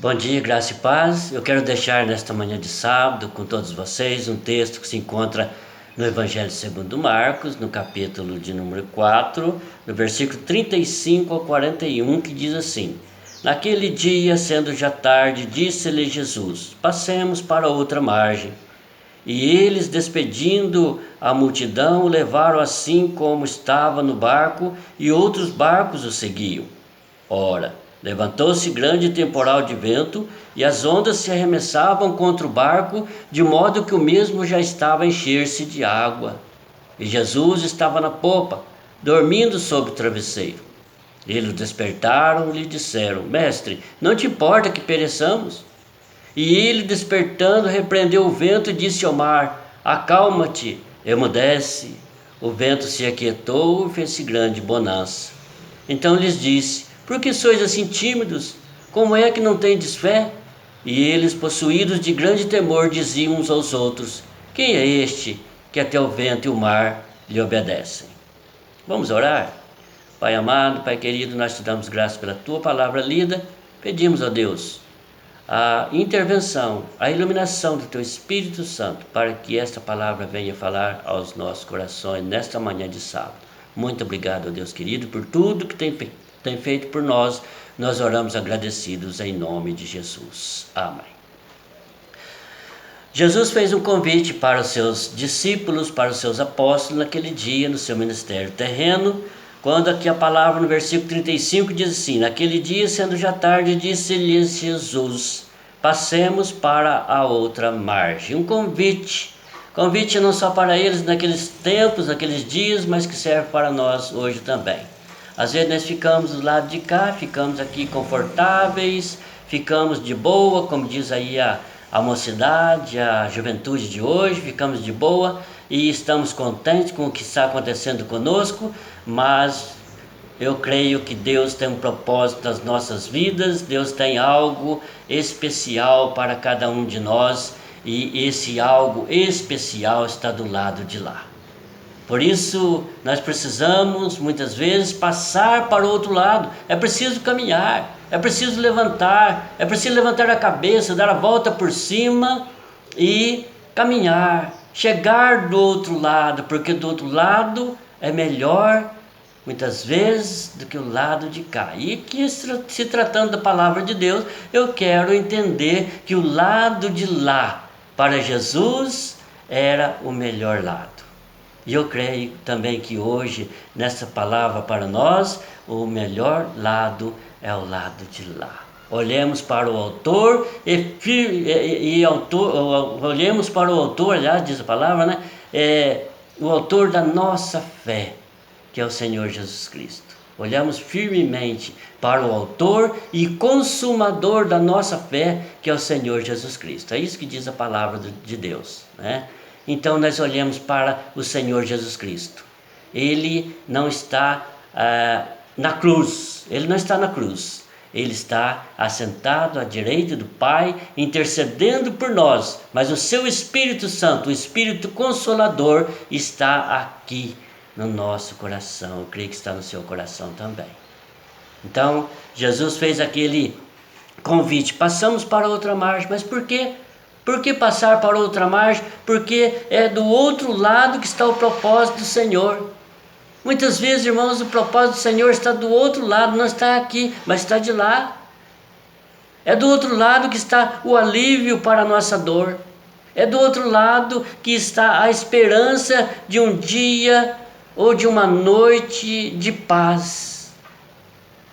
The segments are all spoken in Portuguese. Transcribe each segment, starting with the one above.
Bom dia, graça e paz. Eu quero deixar nesta manhã de sábado com todos vocês um texto que se encontra no Evangelho segundo Marcos, no capítulo de número 4, no versículo 35 ao 41, que diz assim: Naquele dia, sendo já tarde, disse-lhe Jesus: Passemos para outra margem. E eles, despedindo a multidão, o levaram assim como estava no barco, e outros barcos o seguiam. Ora, levantou-se grande temporal de vento, e as ondas se arremessavam contra o barco, de modo que o mesmo já estava a encher-se de água. E Jesus estava na popa, dormindo sobre o travesseiro. Eles o despertaram e lhe disseram: Mestre, não te importa que pereçamos? E ele, despertando, repreendeu o vento e disse ao mar: Acalma-te, emudece. O vento se aquietou e fez-se grande bonança. Então lhes disse: Por que sois assim tímidos? Como é que não tendes fé? E eles, possuídos de grande temor, diziam uns aos outros: Quem é este que até o vento e o mar lhe obedecem? Vamos orar? Pai amado, Pai querido, nós te damos graças pela tua palavra lida. Pedimos a Deus a intervenção, a iluminação do teu Espírito Santo, para que esta palavra venha falar aos nossos corações nesta manhã de sábado. Muito obrigado, Deus querido, por tudo que tem feito por nós. Nós oramos agradecidos em nome de Jesus. Amém. Jesus fez um convite para os seus discípulos, para os seus apóstolos, naquele dia, no seu ministério terreno, quando aqui a palavra no versículo 35 diz assim: Naquele dia, sendo já tarde, disse-lhes Jesus: Passemos para a outra margem. Um convite não só para eles naqueles tempos, naqueles dias, mas que serve para nós hoje também. Às vezes nós ficamos do lado de cá, ficamos aqui confortáveis, ficamos de boa, como diz aí a mocidade, a juventude de hoje, ficamos de boa e estamos contentes com o que está acontecendo conosco, mas eu creio que Deus tem um propósito nas nossas vidas, Deus tem algo especial para cada um de nós, e esse algo especial está do lado de lá. Por isso, nós precisamos, muitas vezes, passar para o outro lado. É preciso caminhar, é preciso levantar a cabeça, dar a volta por cima e caminhar, chegar do outro lado, porque do outro lado é melhor, muitas vezes, do que o lado de cá. E que, se tratando da palavra de Deus, eu quero entender que o lado de lá, para Jesus, era o melhor lado. E eu creio também que hoje, nessa palavra para nós, o melhor lado é o lado de lá. Olhemos para o autor olhemos para o autor, aliás, diz a palavra, né? O autor da nossa fé, que é o Senhor Jesus Cristo. Olhamos firmemente para o autor e consumador da nossa fé, que é o Senhor Jesus Cristo. É isso que diz a palavra de Deus, né? Então nós olhamos para o Senhor Jesus Cristo. Ele não está na cruz, Ele não está na cruz. Ele está assentado à direita do Pai, intercedendo por nós. Mas o seu Espírito Santo, o Espírito Consolador, está aqui no nosso coração. Eu creio que está no seu coração também. Então, Jesus fez aquele convite: passamos para outra margem. Mas por quê? Por que passar para outra margem? Porque é do outro lado que está o propósito do Senhor. Muitas vezes, irmãos, o propósito do Senhor está do outro lado, não está aqui, mas está de lá. É do outro lado que está o alívio para a nossa dor. É do outro lado que está a esperança de um dia ou de uma noite de paz.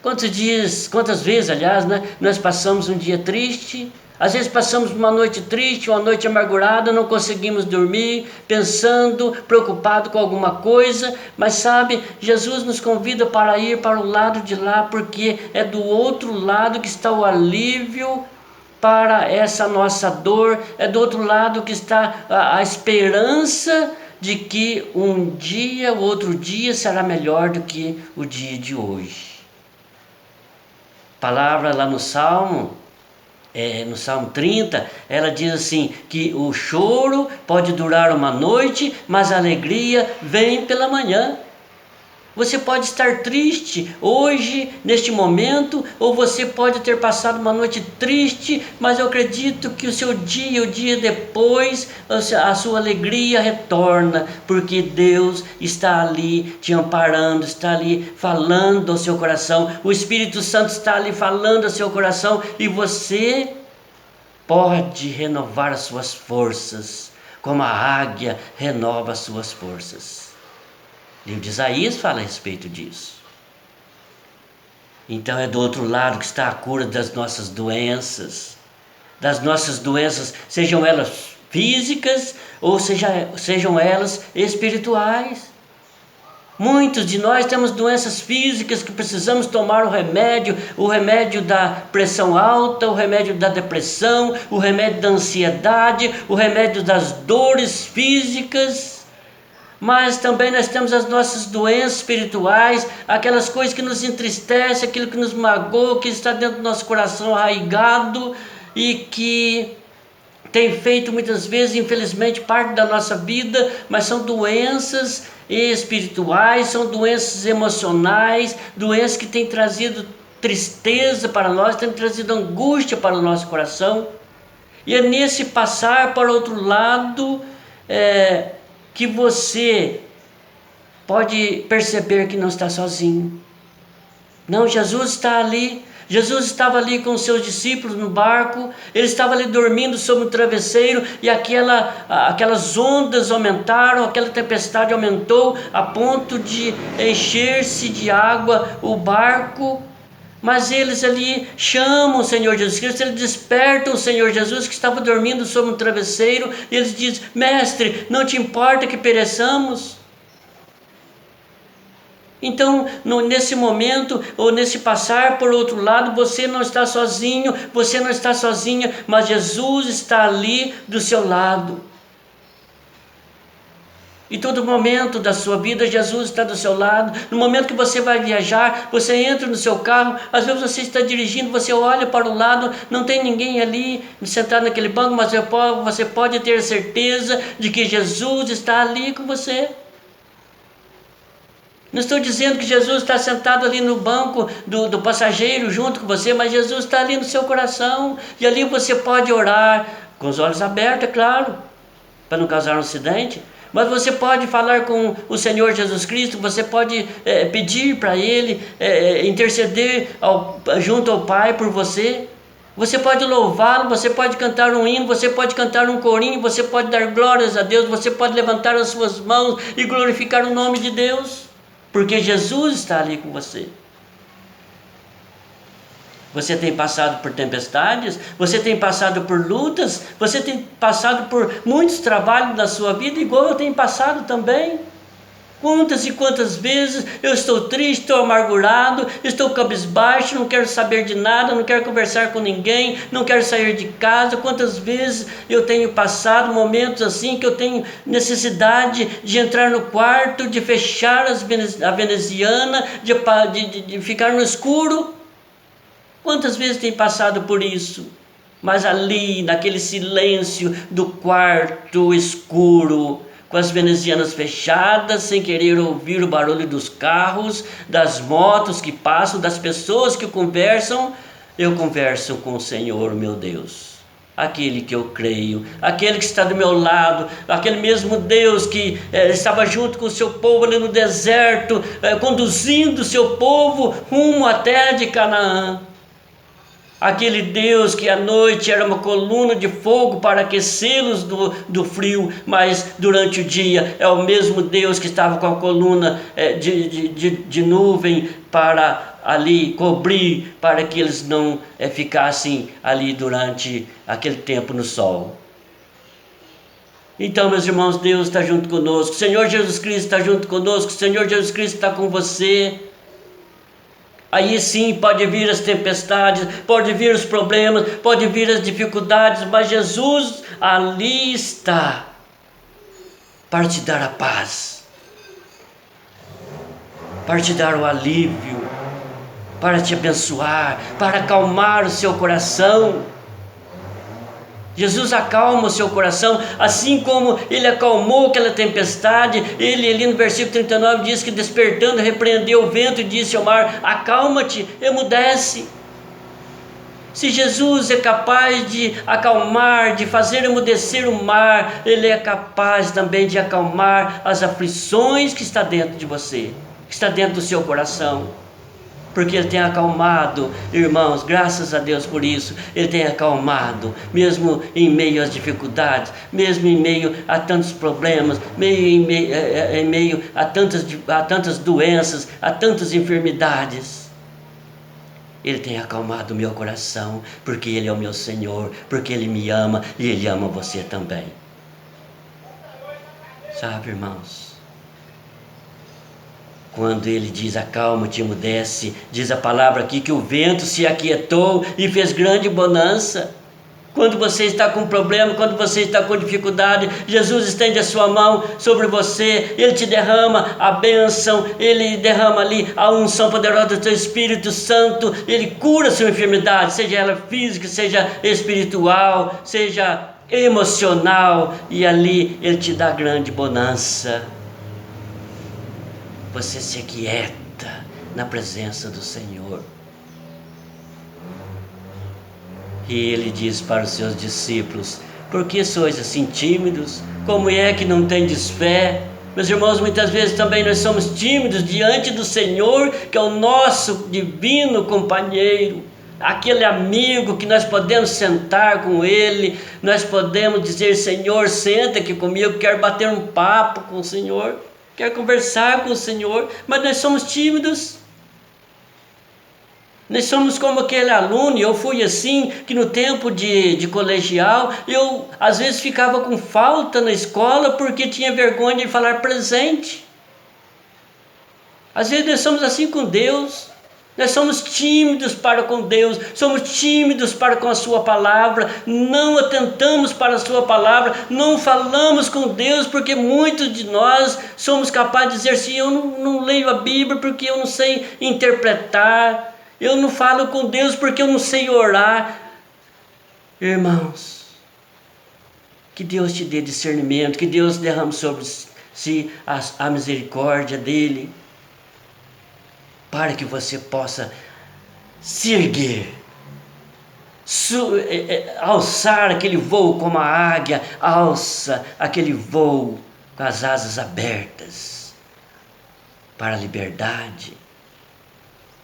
Quantas vezes, aliás, né, nós passamos um dia triste. Às vezes passamos uma noite triste, uma noite amargurada, não conseguimos dormir, pensando, preocupado com alguma coisa. Mas sabe, Jesus nos convida para ir para o lado de lá, porque é do outro lado que está o alívio para essa nossa dor. É do outro lado que está a esperança de que um dia, o outro dia será melhor do que o dia de hoje. Palavra lá no Salmo 30, ela diz assim, que o choro pode durar uma noite, mas a alegria vem pela manhã. Você pode estar triste hoje, neste momento, ou você pode ter passado uma noite triste, mas eu acredito que o seu dia, o dia depois, a sua alegria retorna, porque Deus está ali te amparando, está ali falando ao seu coração, o Espírito Santo está ali falando ao seu coração, e você pode renovar as suas forças, como a águia renova as suas forças. O livro de Isaías fala a respeito disso. Então é do outro lado que está a cura das nossas doenças, sejam elas físicas ou sejam elas espirituais. Muitos de nós temos doenças físicas que precisamos tomar o remédio da pressão alta, o remédio da depressão, o remédio da ansiedade, o remédio das dores físicas. Mas também nós temos as nossas doenças espirituais, aquelas coisas que nos entristecem, aquilo que nos magoa, que está dentro do nosso coração arraigado e que tem feito muitas vezes, infelizmente, parte da nossa vida, mas são doenças espirituais, são doenças emocionais, doenças que têm trazido tristeza para nós, têm trazido angústia para o nosso coração. E é nesse passar para o outro lado que você pode perceber que não está sozinho. Não, Jesus está ali. Jesus estava ali com os seus discípulos no barco, ele estava ali dormindo sobre um travesseiro, e aquelas ondas aumentaram, aquela tempestade aumentou a ponto de encher-se de água o barco. Mas eles ali chamam o Senhor Jesus Cristo, eles despertam o Senhor Jesus que estava dormindo sobre um travesseiro, e eles dizem: Mestre, não te importa que pereçamos? Então, nesse momento, ou nesse passar por outro lado, você não está sozinho, você não está sozinha, mas Jesus está ali do seu lado. Em todo momento da sua vida, Jesus está do seu lado. No momento que você vai viajar, você entra no seu carro, às vezes você está dirigindo, você olha para o lado, não tem ninguém ali sentado naquele banco, mas você pode ter certeza de que Jesus está ali com você. Não estou dizendo que Jesus está sentado ali no banco do passageiro junto com você, mas Jesus está ali no seu coração, e ali você pode orar, com os olhos abertos, é claro, para não causar um acidente, mas você pode falar com o Senhor Jesus Cristo, você pode pedir para Ele, interceder junto ao Pai por você. Você pode louvá-lo, você pode cantar um hino, você pode cantar um corinho, você pode dar glórias a Deus, você pode levantar as suas mãos e glorificar o nome de Deus. Porque Jesus está ali com você. Você tem passado por tempestades, você tem passado por lutas, você tem passado por muitos trabalhos na sua vida, igual eu tenho passado também. Quantas e quantas vezes eu estou triste, estou amargurado, estou cabisbaixo, não quero saber de nada, não quero conversar com ninguém, não quero sair de casa. Quantas vezes eu tenho passado momentos assim que eu tenho necessidade de entrar no quarto, de fechar a veneziana, de ficar no escuro. Quantas vezes tenho passado por isso? Mas ali, naquele silêncio do quarto escuro, com as venezianas fechadas, sem querer ouvir o barulho dos carros, das motos que passam, das pessoas que conversam, eu converso com o Senhor, meu Deus, aquele que eu creio, aquele que está do meu lado, aquele mesmo Deus que estava junto com o seu povo ali no deserto, conduzindo o seu povo rumo à terra de Canaã. Aquele Deus que à noite era uma coluna de fogo para aquecê-los do frio, mas durante o dia é o mesmo Deus que estava com a coluna de nuvem para ali cobrir, para que eles não ficassem ali durante aquele tempo no sol. Então, meus irmãos, Deus está junto conosco, o Senhor Jesus Cristo está junto conosco, o Senhor Jesus Cristo está com você. Aí sim pode vir as tempestades, pode vir os problemas, pode vir as dificuldades, mas Jesus ali está para te dar a paz, para te dar o alívio, para te abençoar, para acalmar o seu coração. Jesus acalma o seu coração, assim como ele acalmou aquela tempestade. Ele ali no versículo 39 diz que despertando repreendeu o vento e disse ao mar: acalma-te, emudece. Se Jesus é capaz de acalmar, de fazer emudecer o mar, Ele é capaz também de acalmar as aflições que está dentro de você, que está dentro do seu coração. Porque Ele tem acalmado, irmãos, graças a Deus por isso. Ele tem acalmado, mesmo em meio às dificuldades, mesmo em meio a tantos problemas, em meio a tantas doenças, a tantas enfermidades. Ele tem acalmado o meu coração, porque Ele é o meu Senhor, porque Ele me ama e Ele ama você também. Sabe, irmãos? Quando Ele diz acalma-te, emudece, diz a palavra aqui que o vento se aquietou e fez grande bonança. Quando você está com problema, quando você está com dificuldade, Jesus estende a sua mão sobre você, Ele te derrama a bênção, Ele derrama ali a unção poderosa do seu Espírito Santo, Ele cura a sua enfermidade, seja ela física, seja espiritual, seja emocional, e ali Ele te dá grande bonança. Você se aquieta na presença do Senhor. E Ele diz para os seus discípulos: por que sois assim tímidos? Como é que não tendes fé? Meus irmãos, muitas vezes também nós somos tímidos diante do Senhor, que é o nosso divino companheiro, aquele amigo que nós podemos sentar com Ele, nós podemos dizer: Senhor, senta aqui comigo, quero bater um papo com o Senhor, quero conversar com o Senhor, mas nós somos tímidos. Nós somos como aquele aluno, eu fui assim, que no tempo de colegial, eu às vezes ficava com falta na escola porque tinha vergonha de falar presente. Às vezes nós somos assim com Deus, nós somos tímidos para com Deus, somos tímidos para com a sua palavra, não atentamos para a sua palavra, não falamos com Deus, porque muitos de nós somos capazes de dizer assim: eu não leio a Bíblia porque eu não sei interpretar, eu não falo com Deus porque eu não sei orar. Irmãos, que Deus te dê discernimento, que Deus derrame sobre si a misericórdia dEle, para que você possa se erguer, alçar aquele voo como a águia alça aquele voo com as asas abertas para a liberdade,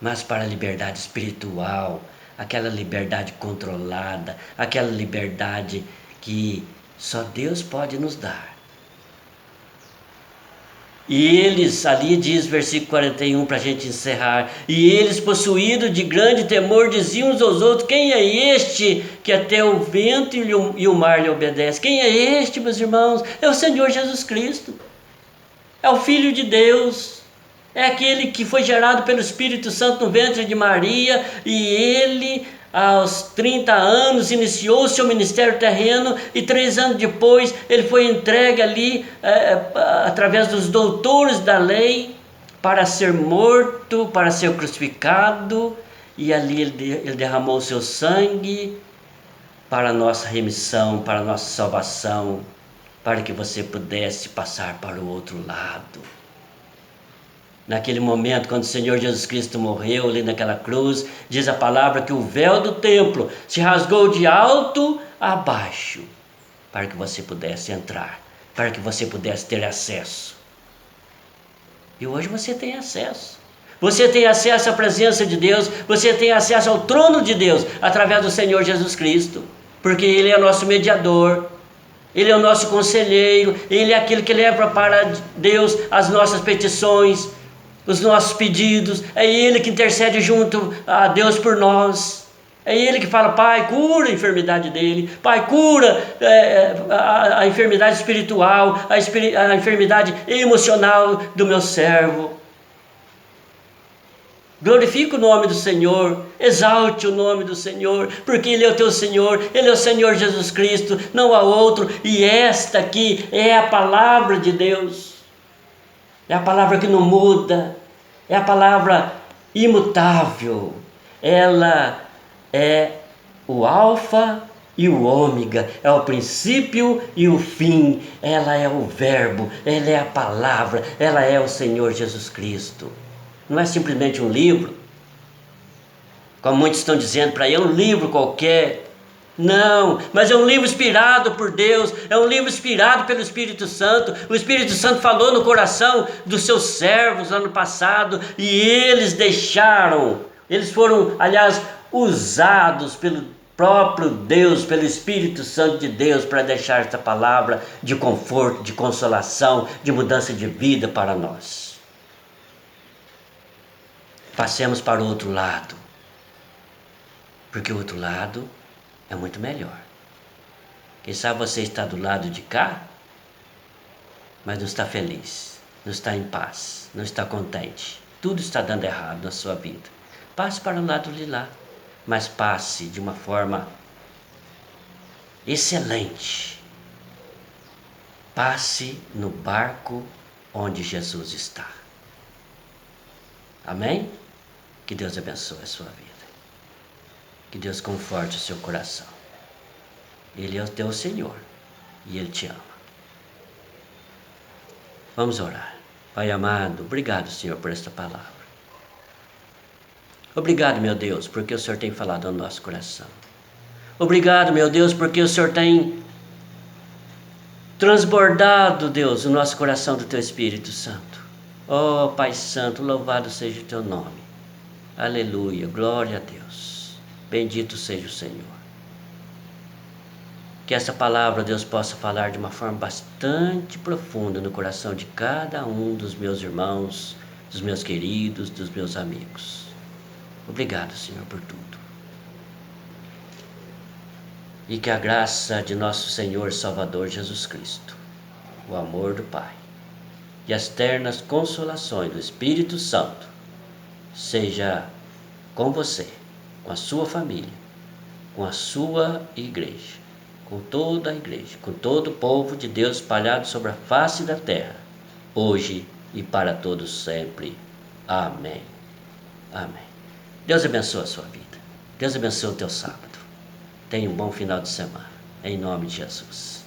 mas para a liberdade espiritual, aquela liberdade controlada, aquela liberdade que só Deus pode nos dar. E eles, ali diz versículo 41 para a gente encerrar: e eles, possuídos de grande temor, diziam uns aos outros: quem é este que até o vento e o mar lhe obedece? Quem é este, meus irmãos? É o Senhor Jesus Cristo, é o Filho de Deus, é aquele que foi gerado pelo Espírito Santo no ventre de Maria, e ele, aos 30 anos, iniciou o seu ministério terreno, e 3 anos depois ele foi entregue ali, através dos doutores da lei, para ser morto, para ser crucificado, e ali ele derramou o seu sangue para a nossa remissão, para a nossa salvação, para que você pudesse passar para o outro lado. Naquele momento, quando o Senhor Jesus Cristo morreu ali naquela cruz, diz a palavra que o véu do templo se rasgou de alto a baixo, para que você pudesse entrar, para que você pudesse ter acesso. E hoje você tem acesso. Você tem acesso à presença de Deus, você tem acesso ao trono de Deus, através do Senhor Jesus Cristo, porque Ele é nosso mediador, Ele é o nosso conselheiro, Ele é aquele que leva para Deus as nossas petições, os nossos pedidos. É Ele que intercede junto a Deus por nós. É Ele que fala: Pai, cura a enfermidade dele, Pai, cura a enfermidade espiritual, a enfermidade emocional do meu servo. Glorifica o nome do Senhor, exalte o nome do Senhor, porque Ele é o teu Senhor, Ele é o Senhor Jesus Cristo, não há outro. E esta aqui é a palavra de Deus, é a palavra que não muda, é a palavra imutável. Ela é o alfa e o ômega, é o princípio e o fim. Ela é o verbo, ela é a palavra, ela é o Senhor Jesus Cristo. Não é simplesmente um livro, como muitos estão dizendo para aí, é um livro qualquer. Não, mas é um livro inspirado por Deus, é um livro inspirado pelo Espírito Santo. O Espírito Santo falou no coração dos seus servos ano passado, e eles foram, aliás, usados pelo próprio Deus, pelo Espírito Santo de Deus, para deixar esta palavra de conforto, de consolação, de mudança de vida para nós. Passemos para o outro lado, porque o outro lado é muito melhor. Quem sabe você está do lado de cá, mas não está feliz, não está em paz, não está contente. Tudo está dando errado na sua vida. Passe para o lado de lá, mas passe de uma forma excelente. Passe no barco onde Jesus está. Amém? Que Deus abençoe a sua vida. Que Deus conforte o seu coração. Ele é o teu Senhor e Ele te ama. Vamos orar. Pai amado, obrigado, Senhor, por esta palavra. Obrigado, meu Deus, porque o Senhor tem falado ao nosso coração. Obrigado, meu Deus, porque o Senhor tem transbordado, Deus, o nosso coração do teu Espírito Santo. Oh, Pai Santo, louvado seja o teu nome. Aleluia, glória a Deus. Bendito seja o Senhor. Que essa palavra, Deus, possa falar de uma forma bastante profunda no coração de cada um dos meus irmãos, dos meus queridos, dos meus amigos. Obrigado, Senhor, por tudo. E que a graça de nosso Senhor Salvador Jesus Cristo, o amor do Pai e as ternas consolações do Espírito Santo seja com você, com a sua família, com a sua igreja, com toda a igreja, com todo o povo de Deus espalhado sobre a face da terra, hoje e para todos sempre. Amém. Amém. Deus abençoe a sua vida. Deus abençoe o teu sábado. Tenha um bom final de semana. Em nome de Jesus.